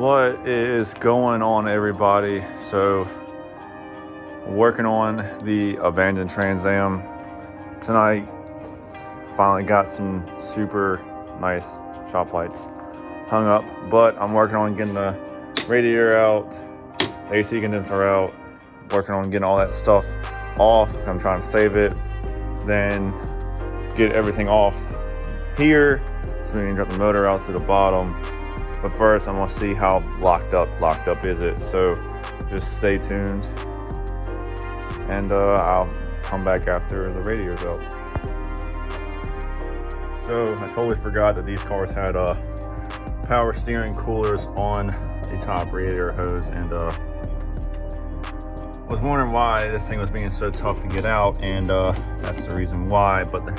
What is going on, everybody? So, working on the abandoned Trans Am tonight. Finally got some super nice shop lights hung up, but I'm working on getting the radiator out, the AC condenser out, working on getting all that stuff off. I'm trying to save it, then get everything off here, so we can drop the motor out to the bottom. But first, I'm gonna see how locked up is it. So just stay tuned, and I'll come back after the radiator's out. So I totally forgot that these cars had power steering coolers on the top radiator hose, and was wondering why this thing was being so tough to get out, and that's the reason why. But the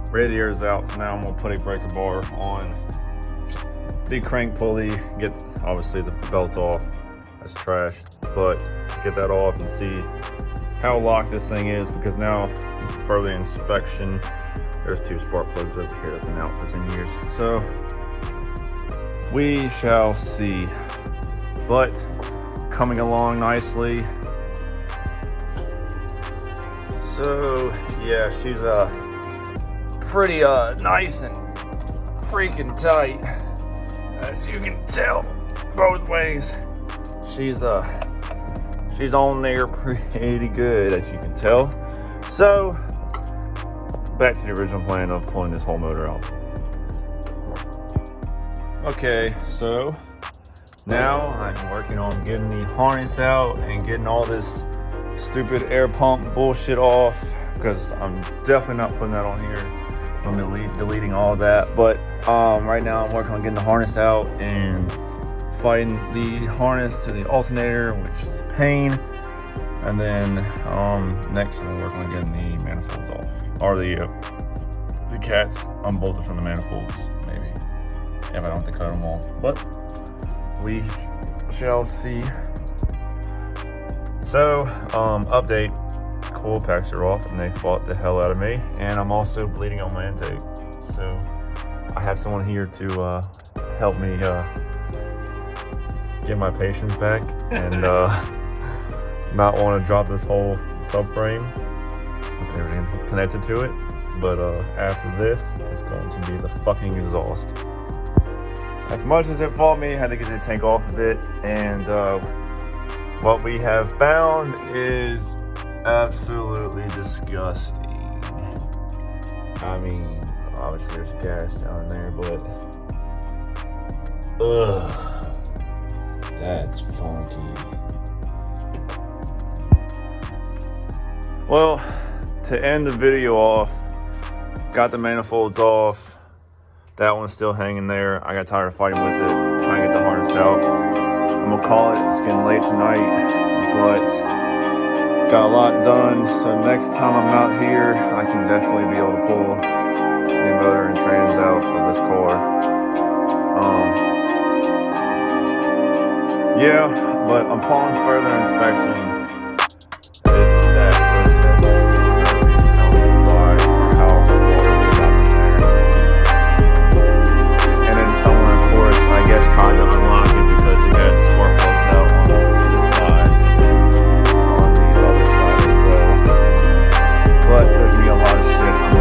radiator's out, so now I'm gonna put a breaker bar on the crank pulley, get obviously the belt off. That's trash, but get that off and see how locked this thing is, because now for the inspection, there's two spark plugs over here that have been out for 10 years. So we shall see. But coming along nicely. So yeah, she's pretty nice and freaking tight, as you can tell both ways. She's on there pretty good, as you can tell. So back to the original plan of pulling this whole motor out. Okay, so now I'm working on getting the harness out and getting all this stupid air pump bullshit off, because I'm definitely not putting that on here. I'm deleting all of that. But right now I'm working on getting the harness out and fighting the harness to the alternator, which is a pain. And then next I'm gonna work on getting the manifolds off, or the cats unbolted from the manifolds, maybe, if I don't have to cut them off. But we shall see. So update, coil packs are off and they fought the hell out of me, and I'm also bleeding on my intake. So I have someone here to help me get my patience back, and not want to drop this whole subframe with everything connected to it. But after this, it's going to be the fucking exhaust. As much as it fought me, I had to get the tank off of it, and what we have found is absolutely disgusting. I mean, obviously there's gas down there, but that's funky. Well, to end the video off, got the manifolds off. That one's still hanging there. I got tired of fighting with it, trying to get the harness out. I'm gonna call it. It's getting late tonight, but got a lot done. So next time I'm out here, I can definitely be able to pull the motor and trans out of this car. Yeah, but upon further inspection, tried to unlock it because it had spark plugs out on this side, on the other side as well. But there's gonna be a lot of shit I'm